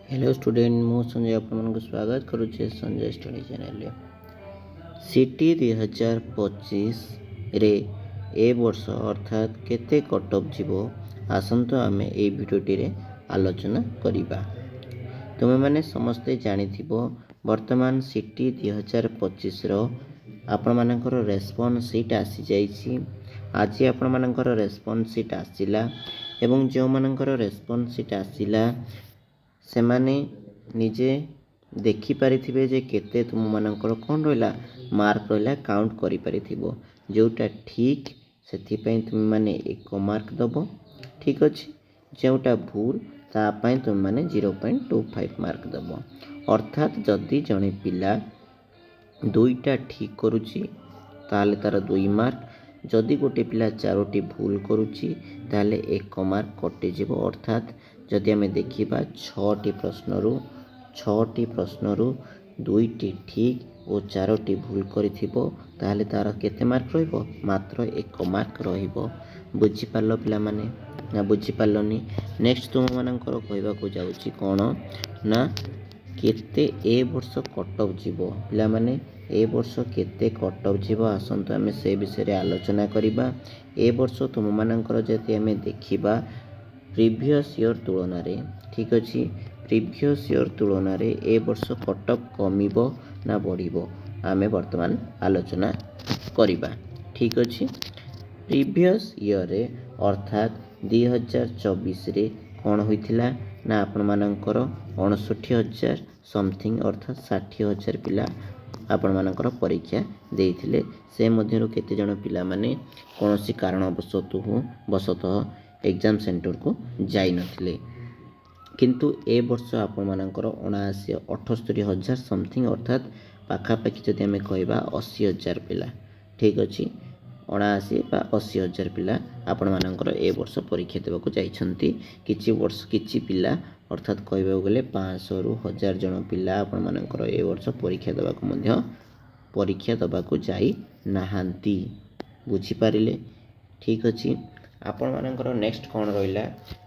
Hello student मु संजय आपको स्वागत करुचे संजय स्टडी चैनल सीटी 2025 रे ए वर्ष अर्थात केते कट ऑफ जीवो आसंतो आमे ए भिडियोटी रे आलोचना करिबा। तुमे माने समस्ते जानिथिबो वर्तमान सीटी 2025 रो आपण मानकर रेस्पॉन्स सीट आसी जाईछि। आज आपण मानकर रेस्पॉन्स सीट आसिला एवं जो मानकर रेस्पॉन्स सीट आसिला से माने निजे देखि पारिथिबे जे केते तुम मानकर कोन रहला मार्क रहला काउंट करि पारिथिबो। जोटा ठीक सेथि पई तुम माने 1 मार्क दबो, ठीक अछि। जोटा भूल ता पई तुम माने 0.25 मार्क दबो। अर्थात जदि जणे पिला दुईटा ठीक करूची ताले तार 2 मार्क, जदि गोटे पिला चारोटी भूल करूची ताले 1 मार्क कटि जिवो। अर्थात जदि आमे देखिबा 6टी प्रश्नरू 2टी ठीक और 4टी भूल करिथिबो ताले तार केते मार्क रहिबो, मात्र 1 मार्क रहिबो। बुझि पारलो पिला माने ना बुझि पारलोनी। नेक्स्ट तुम मानकर कहबा को जाउची कोन ना केते ए वर्ष कट ऑफ जीवो। पिला माने ए वर्ष केते कट ऑफ जीवो आसंतो आमे से विषय रे आलोचना करिबा। ए वर्ष तुम मानकर जति आमे देखिबा प्रीवियस ईयर तुलना रे, ठीक अछि, प्रीवियस ईयर तुलना रे ए वर्ष कट ऑफ कमिबो ना बढ़िबो आमे वर्तमान आलोचना करिबा, ठीक अछि। प्रीवियस ईयर रे अर्थात 2024 रे कोन होइथिला ना आपण मानकर 59,000 समथिंग अर्थात 60,000 पिला आपण मानकर परीक्षा देइथिले। से मध्यरु केते जण पिला माने कोनोसी कारणवशतः एग्जाम सेंटर को जाई नथिले, किंतु ए वर्ष आपण मानकर 78,000 समथिंग अर्थात पाखापाखि जदि आमे कहबा 80,000 पिला, ठीक अछि। 79 बा 80,000 पिला आपण मानकर ए वर्ष परीक्षा देबाको जाइछंती। किछि पिला अर्थात कहबा गले 500 रु 1000 जण पिला आपण मानकर ए वर्ष परीक्षा देबाको जाई नाहांती। बुझि पारिले, ठीक अछि। आपण मानकर नेक्स्ट कोन रहिला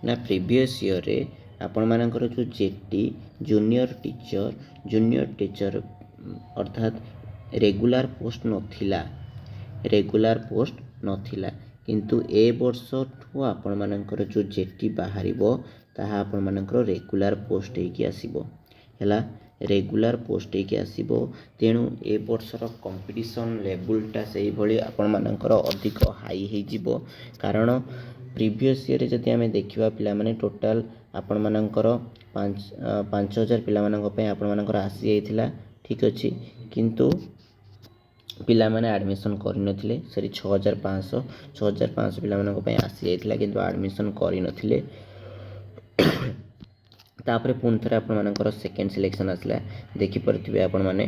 ना प्रीवियस ईयर रे आपण मानकर जो जेटी जूनियर टीचर अर्थात रेगुलर पोस्ट नथिला, किंतु ए वर्ष ठू आपण मानकर जो जेटी बाहरिबो ताहा आपण मानकर रेगुलर पोस्ट हेकी आसीबो हैला, रेगुलर पोस्ट हेकी आसीबो। तेणु ए वर्षर कंपटीशन लेवलटा सेही भली आपण मानकर अधिक हाई हे जिवो। कारण प्रीवियस ईयर जदि आमे देखिबा पिला माने टोटल आपण मानकर 5,000 पिला मानक पे आपण मानकर आसी जाइथिला, ठीक अछि। किंतु पिला माने एडमिशन करि नथिले, सरी 6,500 पिला मानक पे आसी जाइथिला, किंतु एडमिशन करि नथिले। तापरे पुन थरे आपण मानकर सेकंड सिलेक्शन आसला। देखि परथिबे आपण माने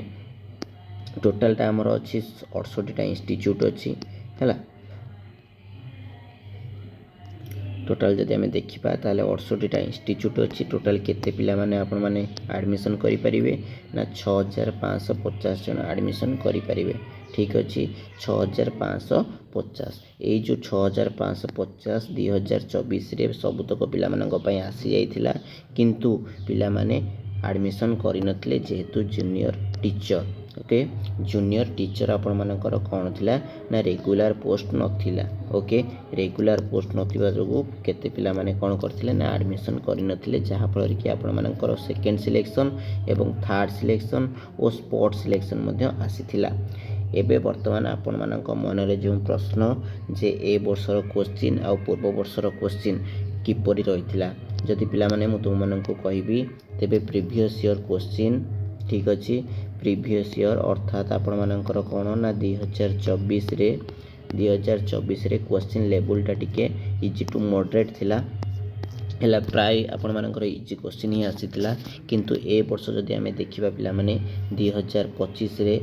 टोटल टा हमर अछि 68 टा इंस्टीट्यूट अछि हैला। टोटल जदि आमे देखिबा ताले 68 टा इंस्टीट्यूट अछि। टोटल केते पिला माने आपण माने एडमिशन करि परिबे ना 6,550 जन एडमिशन करि परिबे, ठीक अछि। 6,550 ए जो 6,550 2024 रे सबुतक पिला मानक पय आसी जाइथिला, किंतु पिला माने एडमिशन करि नथिले जेहेतु junior teacher, okay. Junior teacher आपण मानकर कोन थिला ना रेगुलर पोस्ट नथिला, ओके। रेगुलर पोस्ट नथिबा जोगु केते पिला माने कोन करथिले ना एडमिशन करि नथिले, जहा फल कि आपण मानकर सेकंड सिलेक्शन एवं थर्ड सिलेक्शन और स्पॉट सिलेक्शन मध्ये आसीथिला। एबे वर्तमान आपण मानक मनरे जो प्रश्न जे ए वर्षर क्वेश्चन आ पूर्व वर्षर क्वेश्चन किपरि रहिथिला, जदि पिला माने मु तुम मानक कहबी तेबे प्रीवियस ईयर क्वेश्चन, ठीक अछि। प्रीवियस ईयर अर्थात आपण मानकर कोन ना 2024 रे क्वेश्चन लेवल टा टिके इजी टू मॉडरेट थिला हैला। प्राय आपण मानकर इजी क्वेश्चन ही आसीथिला, किंतु ए वर्ष जदि आमे देखिबा पिला माने 2025 रे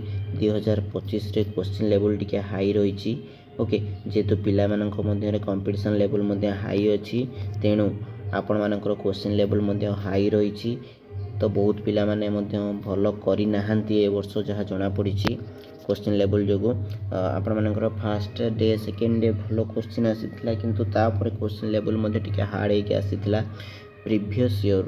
क्वेश्चन लेवल टिके हाई रहिछि, ओके। जेतु पिला मानक मध्ये रे कंपटीशन लेवल मध्ये हाई अछि, तेणु आपण मानकर क्वेश्चन लेवल मध्ये हाई रहिछि। तो बहुत पिला माने मध्ये भलो करि नाहंती ए वर्ष जहा जणा पड़िछि क्वेश्चन लेवल जोगु। आपण मानकर फर्स्ट डे सेकंड डे भलो क्वेश्चन आसीथिला, किंतु तापर क्वेश्चन लेवल मध्ये टिके हार्ड हे के आसीथिला। प्रिवियस इयर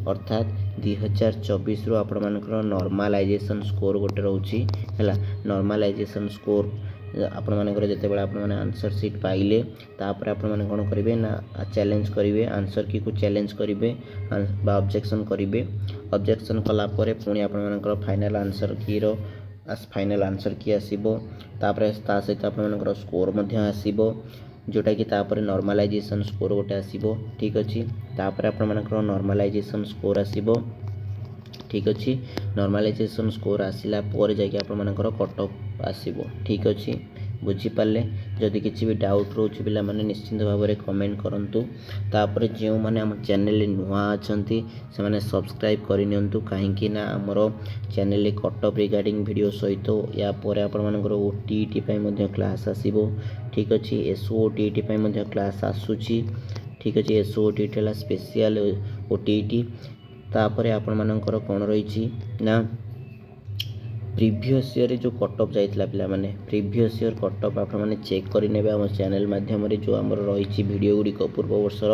अर्थात 2024 रु आपणमानकर नॉर्मलाइजेशन स्कोर गोटे रोची है नॉर्मलाइजेशन स्कोर आपण मानकर जितेबाला आपण मैंने आंसर सीट पाइले तापर आपण मैंने कौन करेंगे ना चैलेंज करेंगे आंसर की को चैलेंज करेंगे ऑब्जेक्शन करेंगे ऑब्जेक्शन कलापर पुणी आपण मानकर फाइनल आंसर की रो फाइनल आंसर की आसीबो तापर ता सहित आपण मानकर स्कोर मध्य आसीबो जोटा कि तापर नॉर्मलाइजेशन स्कोर गोटे आसीबो ठीक अछि तापर आपण मानकर नॉर्मलाइजेशन स्कोर आसीबो ठीक अच्छे नॉर्मलाइजेशन स्कोर आसिला पर जाकि आपण मानकर कट ऑफ आसीबो ठीक अच्छे बुझीपारे जदि किसी भी डाउट रोचे पिला माने निश्चिंत भाव में कमेंट करूँ तापर जो मैंने आम चैनल नुआ अच्छा से मैंने सब्सक्राइब करनी कहीं ना आमर channel cut off regarding video सहित या पर आपण मानकर ओटीईटी क्लास आसीबो ठीक अच्छे एसओटीईटी क्लास आसूची ठीक अच्छे एसओटीईटी है स्पेशल ओटीईटी तापर आपण मानकर कौन रही ना प्रीवियस ईयर जो कट ऑफ जाइतिला पिला माने प्रीवियस ईयर कट ऑफ आपण माने चेक करि नेबे हम चैनल माध्यम रे जो हमर रही वीडियो गुडी को पूर्व वर्षर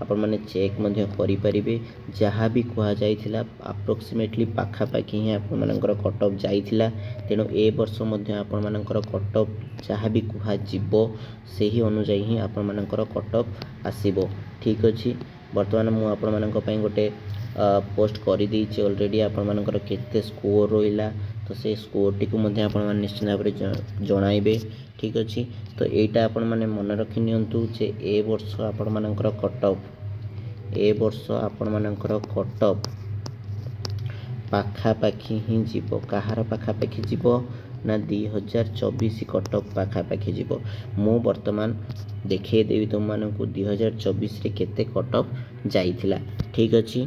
आपण माने चेक मध्य करि परिबे जहाँ भी कहा जाइतिला अप्रोक्सीमेटली पाखा पाखी ही आपण मानकर कट ऑफ जाइतिला तेनो ए वर्ष मध्य आपण मानकर कट ऑफ जहाँ भी कहा जिवो सेही अनुसार ही आपण मानकर कट ऑफ आसीबो ठीक अछि वर्तमान मु आपण मानक पई गोटे पोस्ट कर देछि ऑलरेडी आपण मानकर केते स्कोर रोइला तो से स्कोर टी को मध्य आपण मान निश्चित भाव में जणाइबे ठीक अच्छे तो यहीटा आपण माने मन रखि नियंतु जे ए वर्ष आपण मानकर कट ऑफ ए वर्ष आपण मानकर कट ऑफ पाखापाखि ही जीव कहार पाखापाखि जीव ना 2024 कट ऑफ पाखापाखि जीव मु वर्तमान देखे देवी तुम मानक 2024 रे केते कट ऑफ जाइथिला ठीक अच्छे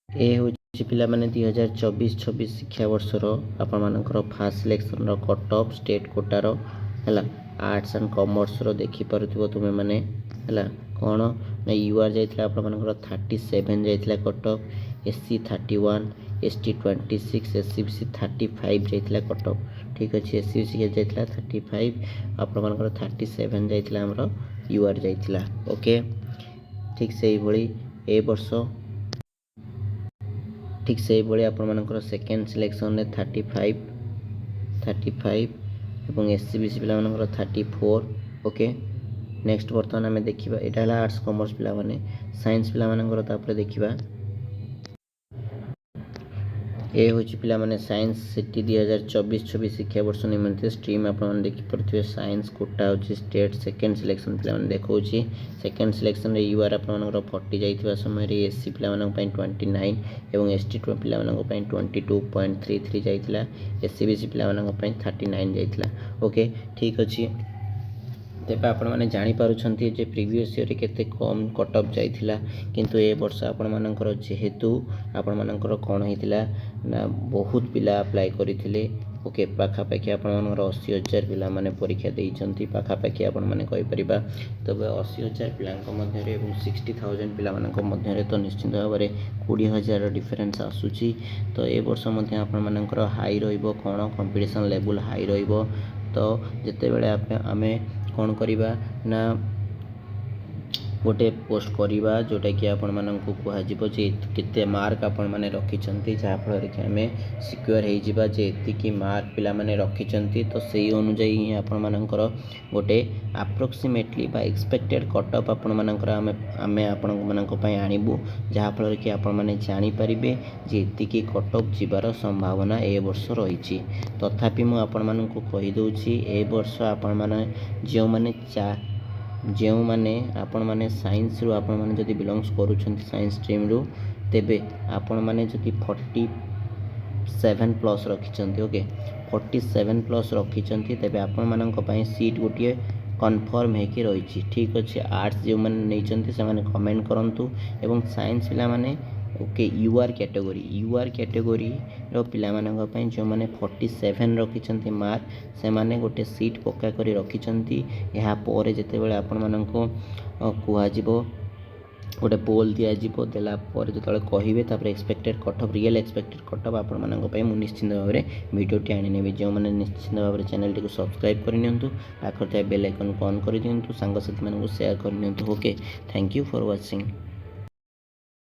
ए हूँ पिला माने 2024-26 शिक्षा वर्षर आपण मानकर फास्ट सिलेक्शन रो कट ऑफ स्टेट कोटार है आर्ट्स एंड कॉमर्स रो देखि परथिबो तुमे माने है कौन ना यूआर जाइथिला आपण मानकर 37 जाइथिला cut off SC 31 ST 26 SCBC 35 जाइथिला कट ऑफ ठीक अच्छे एससीबीसी जाइथिला 35 आपण मानकर 37 जाइथिला हमरो यूआर जाइथिला ओके ठीक से भली ए वर्ष ठीक से भाई आपर सेकेंड सिलेक्शन में 35 एवं एससीबीसी पिला 34 ओके नेक्स्ट बर्तमान आम देखा यहाँ आर्ट्स कॉमर्स पिला माने साइंस पिला देखा ए हूँ पिला माने साइंस सिटी 2024-26 शिक्षा वर्ष निमंते स्ट्रीम आप देखिपे साइंस कोटा होची स्टेट सेकेंड सिलेक्शन पिला देखा सेकेंड सिलेक्शन यूआर आप 40 जाइथिबा समय रे एससी पिला 29 एवं एसटी पिला 22.33 जाइथिला एससीबीसी पिला 39 जाइथिला ओके ठीक अच्छे तेज आपण मैंने जानीपारे जे प्रीवियस ईयर केते कम कट ऑफ जाइथिला किंतु ए वर्ष आपण मानकर जेहेतु आपण मानकर कौन होइतिला ना बहुत पिला अप्लाई करथिले ओके पाखापाखि आपण मानकर 80,000 पिला माने परीक्षा देइछंती पाखापाखि आपण माने कहि परिबा तबे 80,000 पिलांक मध्य रे 60,000 पिला मानक मध्य रे तो निश्चित भाव में 20,000 डिफरेंस आसुची तो ए वर्ष मध्य आपण मानकर हाई रहिबो कोन कंपटीशन लेवल हाई रहिबो तो जते बेले आमे कौन करिबा ना गोटे पोस्ट करिबा जोटा कि आपण मानक कहजिबो जे केते मार्क आपण माने रखिचंती जहाँ फल कि आम सिक्योर हो जावा जे एतिकी मार्क पिला माने रखिचंती तो सही अनुसार ही आपण मानकर गोटे अप्रोक्सीमेटली बा एक्सपेक्टेड कट ऑफ आपण मानकर आमे आपण मानक पई आनिबु जहाँ फल कि आपण माने जानि परिबे जे एतिकी कट ऑफ जीवार संभावना ए वर्ष रही तथापि मु आपण मानक कहि दउछि ए वर्ष आपण माने जो माने जो माने आपण माने साइंस रु आपण माने जदि बिलोंग्स करूछंती साइंस स्ट्रीम रु तेबे आपण माने जदि 47 प्लस रखिछंती ओके 47 प्लस रखिछंती तेबे आपण मानक पई सीट गोटिए कन्फर्म है कि रही ठीक अच्छे आर्ट्स जो मैंने नहीं से मैंने कमेंट करूँ एवं साइंस पिला माने ओके यूआर कैटेगोरी रो पिला मानक पई जो मैंने 47 रखिछंती मार्क से माने गोटे सीट पक्का करी रखिछंती यहाँ पर जेते बेले आपण मानक कुहाजिबो गोटे पोल दिज्व देला जो कहे तापर expected cut off real expected cut off आपण मानक पई मु निश्चित भाव में वीडियोटी आनी जो मैंने निश्चित भाव में चैनल टी सब्सक्राइब करनी पाखर बेल आइकन को ऑन कर दिंतु सांगसाथी मानक शेयर करनी okay thank you for watching.